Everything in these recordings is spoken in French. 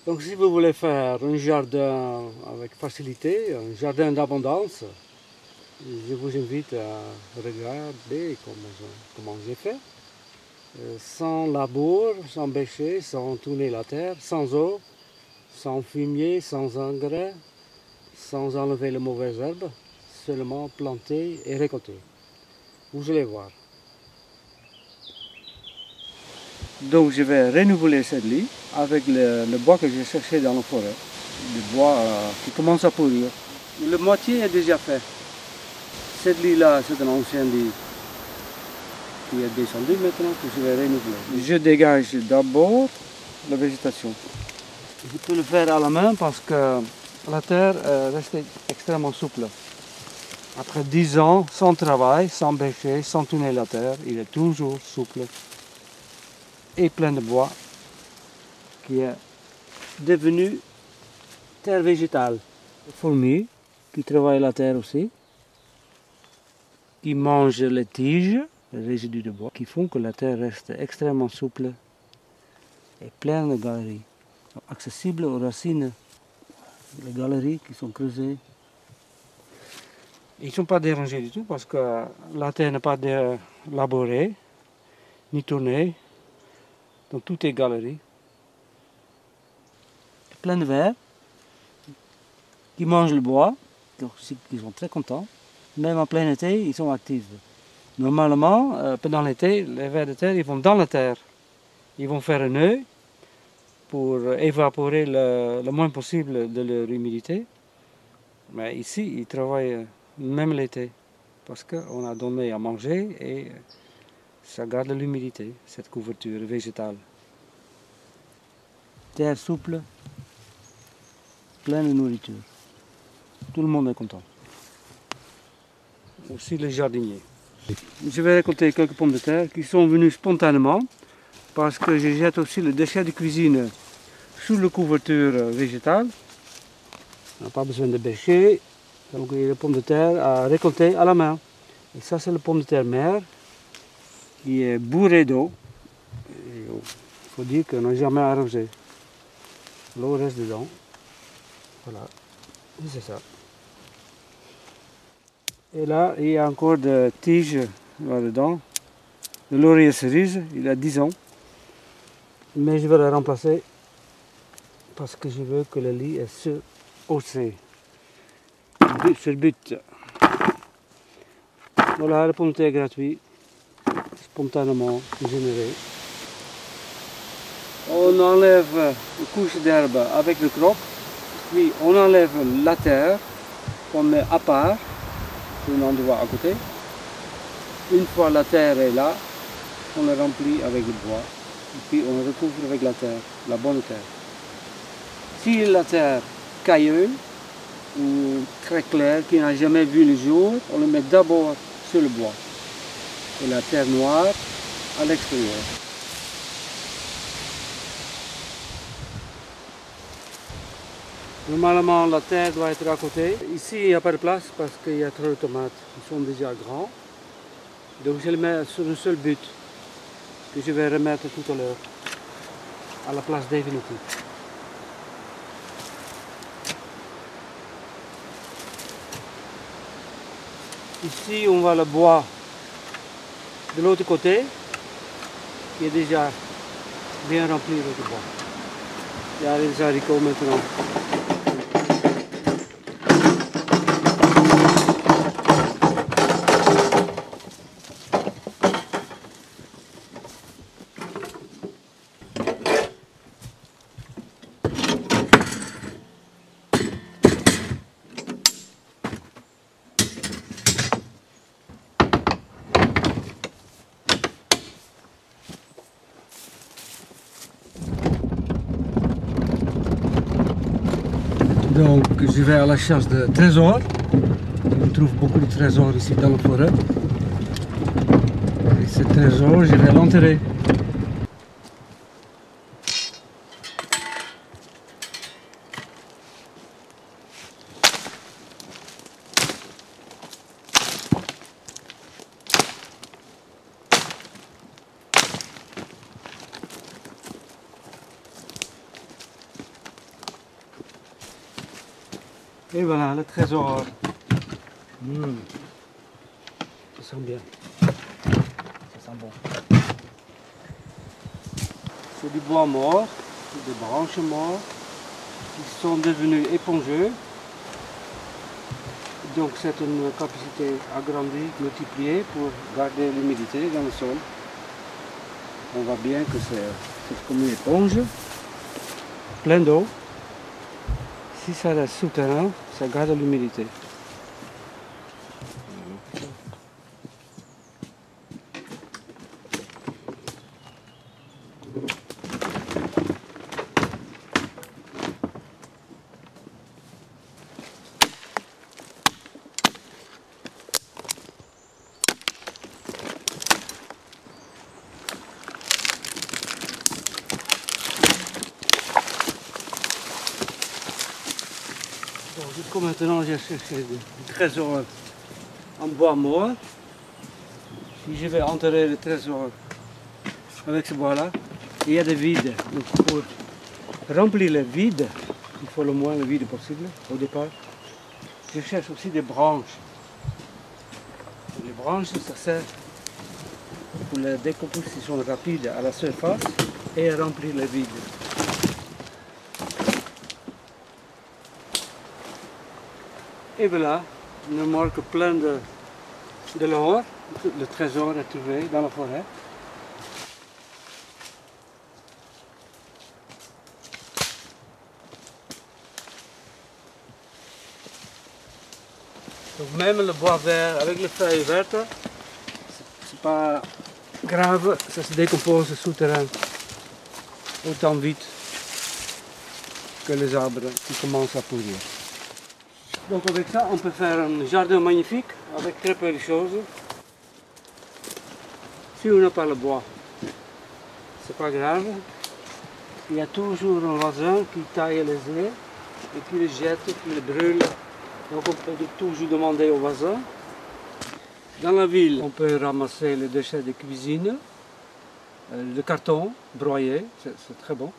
Donc si vous voulez faire un jardin avec facilité, un jardin d'abondance, je vous invite à regarder comment j'ai fait. Sans labour, sans bêcher, sans tourner la terre, sans eau, sans fumier, sans engrais, sans enlever les mauvaises herbes, seulement planter et récolter. Vous allez voir. Donc je vais renouveler cette lit avec le bois que j'ai cherché dans la forêt. Le bois qui commence à pourrir. La moitié est déjà fait. Cette lit-là, c'est un ancien lit qui est descendu maintenant, que je vais renouveler. Je dégage d'abord la végétation. Je peux le faire à la main parce que la terre reste extrêmement souple. Après 10 ans, sans travail, sans bêcher, sans tourner la terre, il est toujours souple et plein de bois qui est devenu terre végétale. Les fourmis qui travaillent la terre aussi, qui mangent les tiges, les résidus de bois, qui font que la terre reste extrêmement souple et pleine de galeries, accessibles aux racines. Les galeries qui sont creusées. Ils ne sont pas dérangés du tout parce que la terre n'est pas labourée, ni tournée. Donc tout est galerie. Plein de vers qui mangent le bois, donc ils sont très contents. Même en plein été, ils sont actifs. Normalement, pendant l'été, les vers de terre, ils vont dans la terre. Ils vont faire un nœud pour évaporer le moins possible de leur humidité. Mais ici, ils travaillent même l'été parce qu'on a donné à manger et ça garde l'humidité, cette couverture végétale. Terre souple, pleine de nourriture. Tout le monde est content. Aussi les jardiniers. Je vais récolter quelques pommes de terre qui sont venues spontanément parce que je jette aussi le déchet de cuisine sous la couverture végétale. On n'a pas besoin de bêcher, donc il y a les pommes de terre à récolter à la main. Et ça c'est le pomme de terre mère qui est bourré d'eau. Il faut dire qu'on n'a jamais arrosé. L'eau reste dedans. Voilà, c'est ça. Et là, il y a encore des tiges là-dedans. Le laurier cerise, il a 10 ans. Mais je vais le remplacer parce que je veux que le lit est surhaussé. C'est le but. Voilà, le pomme de terre gratuit, spontanément généré. On enlève une couche d'herbe avec le croc, puis on enlève la terre qu'on met à part, sur un endroit à côté. Une fois la terre est là, on le remplit avec le bois, et puis on le recouvre avec la terre, la bonne terre. Si la terre cailleuse ou très claire, qui n'a jamais vu le jour, on le met d'abord sur le bois et la terre noire à l'extérieur. Normalement, la terre doit être à côté. Ici, il n'y a pas de place parce qu'il y a trop de tomates. Ils sont déjà grands. Donc, je les mets sur un seul but que je vais remettre tout à l'heure à la place définitive. Ici, on voit le bois de l'autre côté qui est déjà bien rempli avec le bois. Il y a les haricots maintenant. Donc je vais à la chasse de trésors. On trouve beaucoup de trésors ici dans la forêt. Et ces trésors, je vais l'enterrer. Et voilà le trésor. Ça sent bien. Ça sent bon. C'est du bois mort, des branches mortes qui sont devenues épongeux. Donc c'est une capacité agrandie, multipliée pour garder l'humidité dans le sol. On voit bien que c'est comme une éponge, plein d'eau. Si ça reste souterrain, ça garde l'humidité. Bon, jusqu'à maintenant, j'ai cherché des trésors en bois mort. Si je vais enterrer le trésor avec ce bois-là, il y a des vides. Donc pour remplir le vide, il faut le moins de vide possible au départ. Je cherche aussi des branches. Les branches, ça sert pour la décomposition rapide à la surface et à remplir le vide. Et voilà, une marque pleine de l'or. Le trésor est trouvé dans la forêt. Donc même le bois vert avec les feuilles vertes, c'est pas grave, ça se décompose souterrain autant vite que les arbres qui commencent à pourrir. Donc avec ça, on peut faire un jardin magnifique avec très peu de choses. Si on n'a pas le bois, c'est pas grave. Il y a toujours un voisin qui taille les œufs et qui les jette, qui les brûle. Donc on peut toujours demander au voisin. Dans la ville, on peut ramasser les déchets de cuisine, le carton broyé, c'est très bon.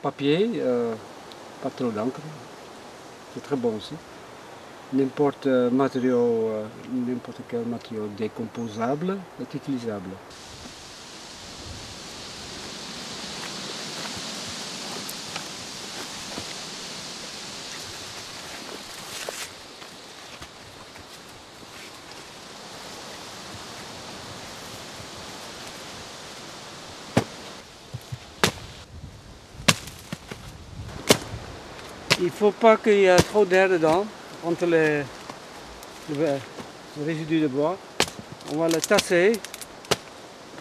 Papier, pas trop d'encre. C'est très bon aussi. N'importe quel matériau décomposable est utilisable. Il ne faut pas qu'il y ait trop d'air dedans, entre les résidus de bois. On va le tasser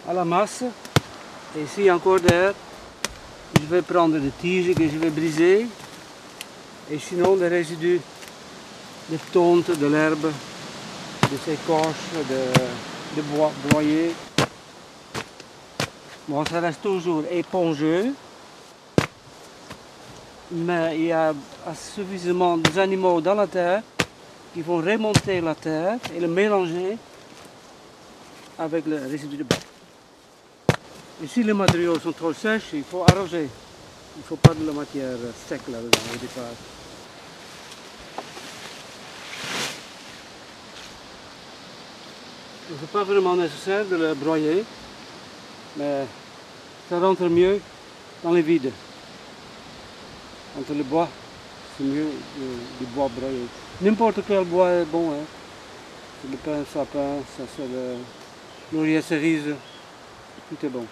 à la masse. Et s'il y a encore d'air, je vais prendre des tiges que je vais briser. Et sinon des résidus de tonte, de l'herbe, des écorches, de bois broyé. Bon, ça reste toujours épongeux. Mais il y a suffisamment d'animaux dans la terre qui vont remonter la terre et le mélanger avec le résidu de bois. Et si les matériaux sont trop sèches, il faut arroser. Il ne faut pas de la matière sec là-dedans au départ. Ce n'est pas vraiment nécessaire de le broyer, mais ça rentre mieux dans les vides. Entre le bois, c'est mieux du bois broyé. N'importe quel bois est bon. Hein. Le pin, sapin, ça c'est le laurier cerise, tout est bon.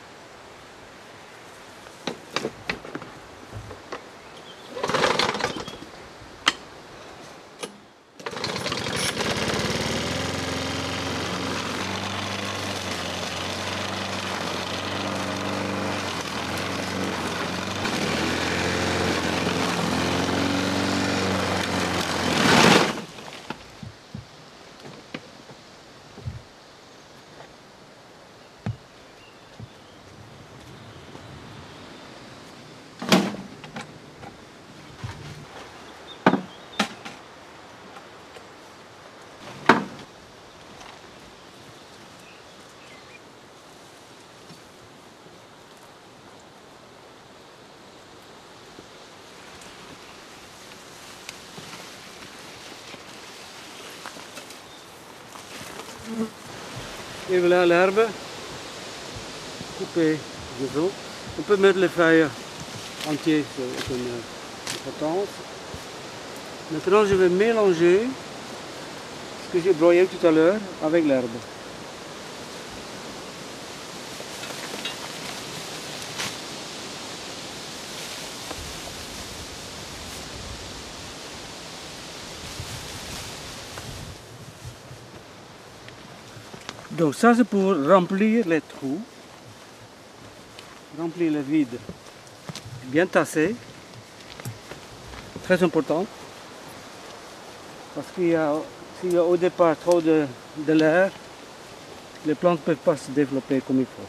Et voilà l'herbe coupée. On peut mettre les feuilles entières sur une potence. Maintenant je vais mélanger ce que j'ai broyé tout à l'heure avec l'herbe. Donc ça c'est pour remplir les trous, remplir le vide, bien tassé, très important, parce qu'il y a, s'il y a au départ trop de l'air, les plantes ne peuvent pas se développer comme il faut.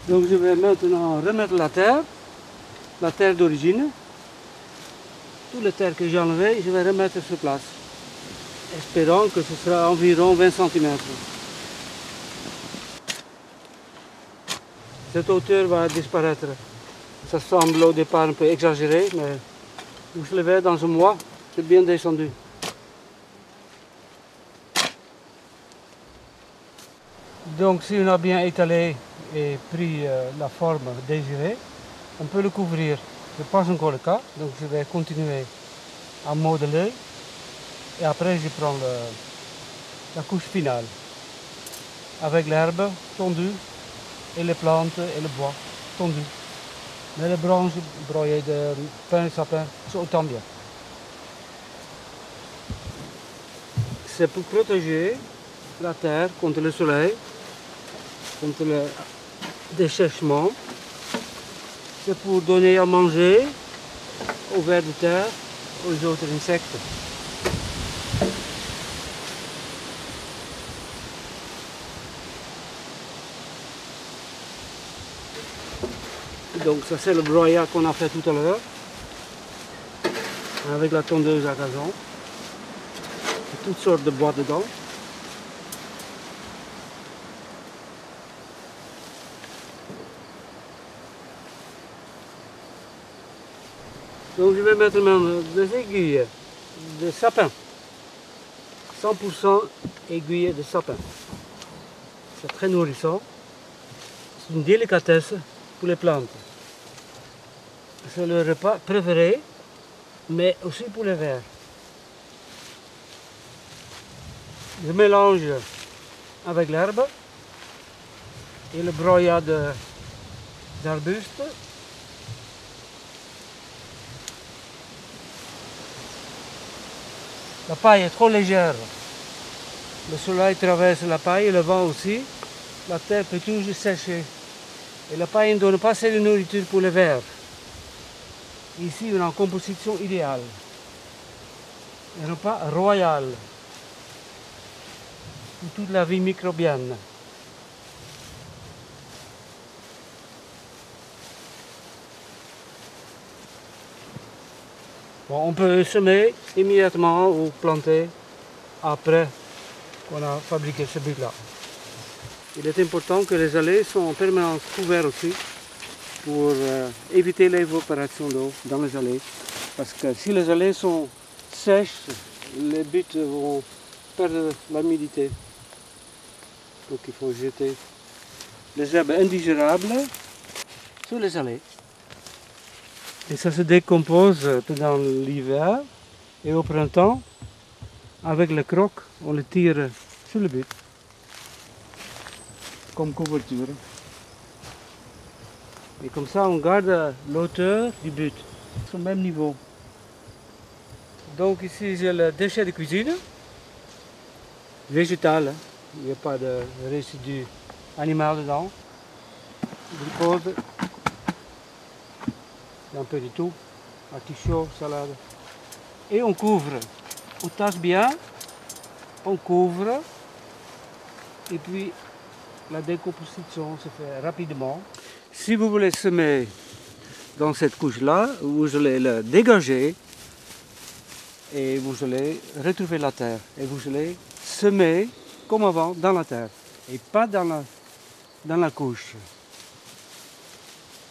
Donc je vais maintenant remettre la terre d'origine. Toute la terre que j'ai enlevée, je vais remettre sur place, espérant que ce sera environ 20 cm. Cette hauteur va disparaître. Ça semble au départ un peu exagéré, mais vous le verrez dans un mois, c'est bien descendu. Donc si on a bien étalé et pris la forme désirée, on peut le couvrir. Ce n'est pas encore le cas, donc je vais continuer à modeler et après je prends la couche finale avec l'herbe tondue et les plantes et le bois tondu. Mais les branches broyées de pin et sapin sont autant bien. C'est pour protéger la terre contre le soleil, contre le dessèchement. C'est pour donner à manger aux vers de terre, aux autres insectes. Donc ça c'est le broyat qu'on a fait tout à l'heure, avec la tondeuse à gazon. Toutes sortes de bois dedans. Donc je vais mettre même des aiguilles de sapin. 100% aiguilles de sapin. C'est très nourrissant. C'est une délicatesse pour les plantes. C'est le repas préféré, mais aussi pour les vers. Je mélange avec l'herbe et le broyat d'arbustes. La paille est trop légère. Le soleil traverse la paille et le vent aussi. La terre peut toujours sécher. Et la paille ne donne pas assez de nourriture pour les vers. Ici, on a une composition idéale. Et non pas royale. Pour toute la vie microbienne. Bon, on peut semer immédiatement ou planter après qu'on a fabriqué ce but-là. Il est important que les allées sont en permanence couvertes aussi pour éviter l'évaporation d'eau dans les allées. Parce que si les allées sont sèches, les buts vont perdre l'humidité. Donc il faut jeter les herbes indigérables sur les allées. Et ça se décompose pendant l'hiver et au printemps, avec le croc, on le tire sur le but, comme couverture. Et comme ça, on garde l'hauteur du but, au même niveau. Donc ici, j'ai le déchet de cuisine, végétal, il n'y a pas de résidu animal dedans. Glucose. un peu de tout, artichaut, salade. Et on couvre, on tasse bien, on couvre, et puis la décomposition se fait rapidement. Si vous voulez semer dans cette couche-là, vous allez le dégager et vous allez retrouver la terre. Et vous allez semer comme avant dans la terre et pas dans la couche.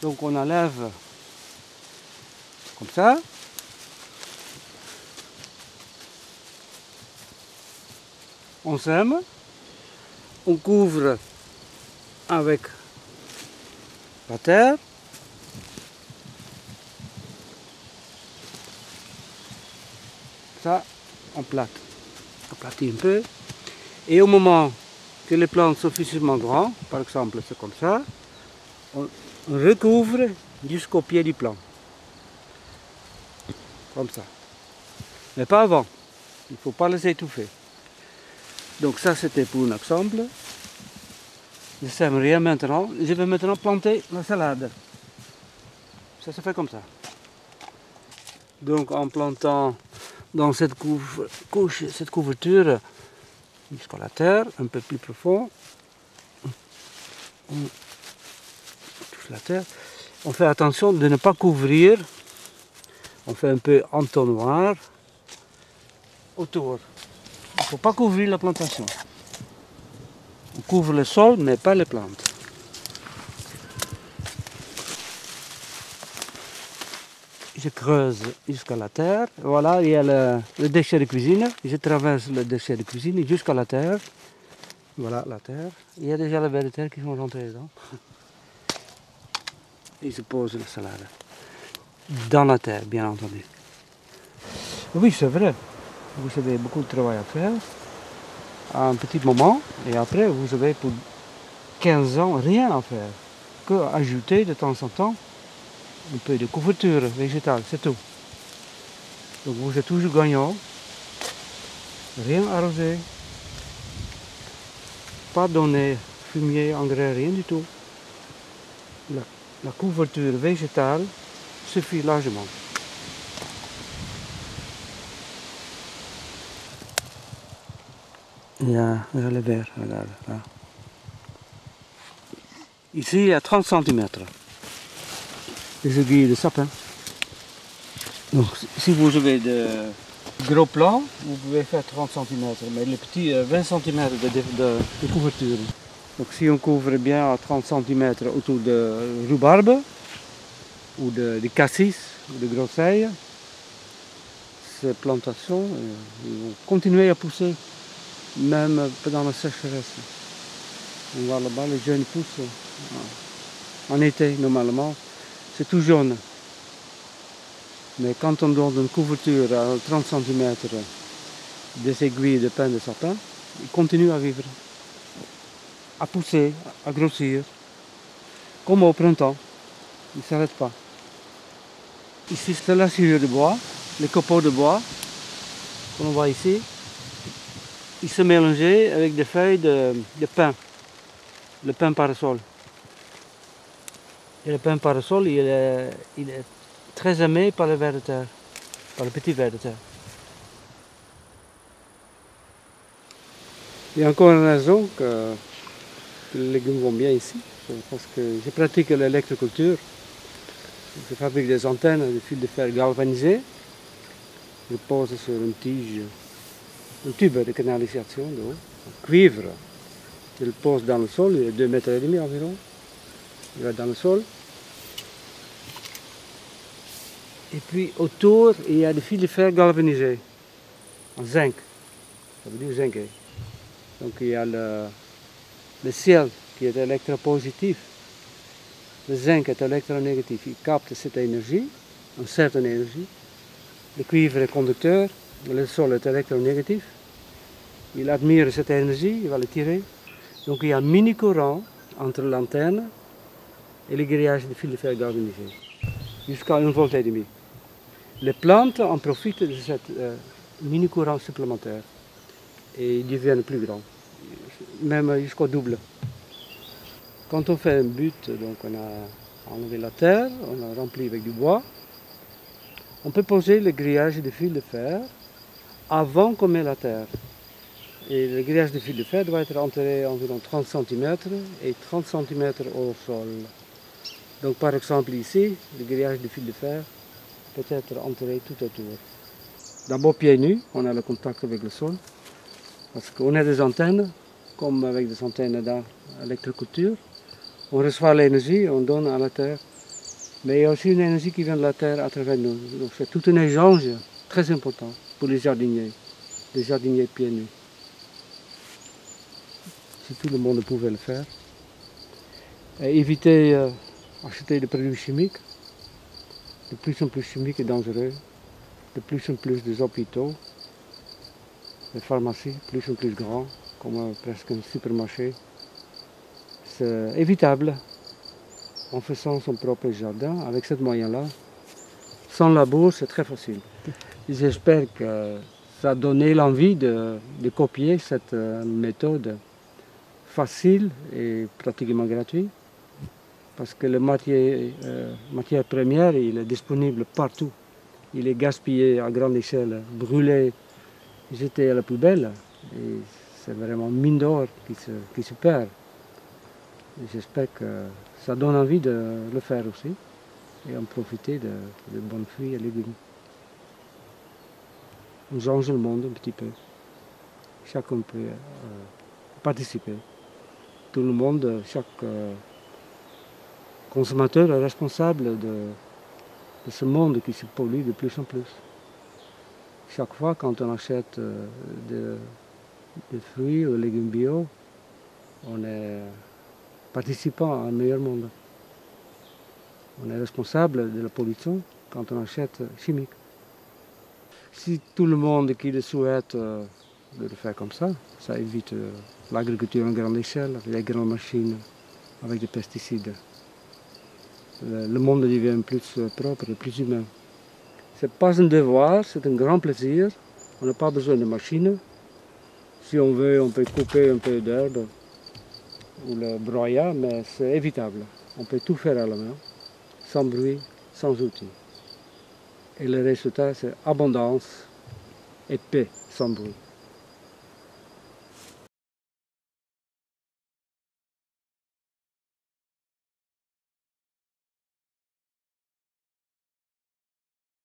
Donc on enlève comme ça. On sème, on couvre avec la terre. Ça, on aplatit un peu. Et au moment que les plantes sont suffisamment grandes, par exemple c'est comme ça, on recouvre jusqu'au pied du plant. Comme ça. Mais pas avant. Il ne faut pas les étouffer. Donc ça c'était pour un exemple. Je ne sème rien maintenant. Je vais maintenant planter la salade. Ça se fait comme ça. Donc en plantant dans cette couche, cette couverture jusqu'à la terre, un peu plus profond, on touche la terre. On fait attention de ne pas couvrir. On fait un peu entonnoir autour. Il ne faut pas couvrir la plantation. On couvre le sol, mais pas les plantes. Je creuse jusqu'à la terre. Voilà, il y a le déchet de cuisine. Je traverse le déchet de cuisine jusqu'à la terre. Voilà la terre. Il y a déjà les vers de terre qui sont rentrés dedans. Et je pose la salade. Dans la terre, bien entendu. Oui, c'est vrai. Vous avez beaucoup de travail à faire. À un petit moment. Et après, vous avez pour 15 ans rien à faire. Que ajouter de temps en temps un peu de couverture végétale, c'est tout. Donc vous êtes toujours gagnant. Rien arrosé. Pas donner fumier, engrais, rien du tout. La couverture végétale suffit largement. Il y a le verre, regarde là. Ici il y a 30 cm. Les aiguilles de sapin. Donc si vous avez de gros plants, vous pouvez faire 30 cm, mais les petits 20 cm de couverture. Donc si on couvre bien à 30 cm autour de rhubarbe, ou de cassis, ou de groseilles, ces plantations vont continuer à pousser, même pendant la sécheresse. On voit là-bas, les jeunes poussent en été normalement. C'est tout jaune. Mais quand on donne une couverture à 30 cm des aiguilles de pin de sapin, ils continuent à vivre, à pousser, à grossir, comme au printemps. Ils ne s'arrêtent pas. Ici, c'est la sciure de bois, les copeaux de bois, qu'on voit ici. Ils se mélangeaient avec des feuilles de pin, le pin parasol. Et le pin parasol, il est très aimé par le ver de terre, par le petit ver de terre. Il y a encore une raison que les légumes vont bien ici, parce que je pratique l'électroculture. Je fabrique des antennes de fil de fer galvanisé. Je pose sur une tige, un tube de canalisation d'eau, en cuivre. Je le pose dans le sol, il est 2,5 mètres environ. Il va dans le sol. Et puis autour, il y a des fils de fer galvanisés, en zinc. Ça veut dire zinc. Donc il y a le ciel qui est électropositif. Le zinc est électronégatif. Il capte cette énergie, une certaine énergie. Le cuivre est conducteur, le sol est électronégatif. Il admire cette énergie, il va le tirer. Donc il y a un mini-courant entre l'antenne et le grillage de fils de fer galvanisé, jusqu'à 1,5 volt. Les plantes en profitent de cette mini-courant supplémentaire et ils deviennent plus grands, même jusqu'au double. Quand on fait un but, donc on a enlevé la terre, on a rempli avec du bois. On peut poser le grillage de fil de fer avant qu'on mette la terre. Et le grillage de fil de fer doit être enterré environ 30 cm et 30 cm au sol. Donc par exemple ici, le grillage de fil de fer peut être enterré tout autour. D'abord pieds nus, on a le contact avec le sol, parce qu'on a des antennes, comme avec des antennes d'électroculture. On reçoit l'énergie, on donne à la terre, mais il y a aussi une énergie qui vient de la terre à travers nous. Donc c'est tout un échange très important pour les jardiniers pieds nus. Si tout le monde pouvait le faire. Et éviter d'acheter des produits chimiques, de plus en plus chimiques et dangereux, de plus en plus des hôpitaux, des pharmacies plus en plus grands, comme presque un supermarché. C'est évitable en faisant son propre jardin avec ce moyen-là. Sans labour, c'est très facile. J'espère que ça a donné l'envie de copier cette méthode facile et pratiquement gratuite, parce que le matière première, il est disponible partout. Il est gaspillé à grande échelle, brûlé, jeté à la poubelle. Et c'est vraiment une mine d'or qui se perd. J'espère que ça donne envie de le faire aussi et en profiter de bons fruits et légumes. On change le monde un petit peu. Chacun peut participer. Tout le monde, chaque consommateur est responsable de ce monde qui se pollue de plus en plus. Chaque fois quand on achète des fruits ou des légumes bio, on est participant à un meilleur monde. On est responsable de la pollution quand on achète chimique. Si tout le monde qui le souhaite de le faire comme ça évite l'agriculture en grande échelle, les grandes machines avec des pesticides. Le monde devient plus propre et plus humain. Ce n'est pas un devoir, c'est un grand plaisir. On n'a pas besoin de machines. Si on veut, on peut couper un peu d'herbe ou le broyer, mais c'est évitable. On peut tout faire à la main, sans bruit, sans outils. Et le résultat, c'est abondance et paix sans bruit.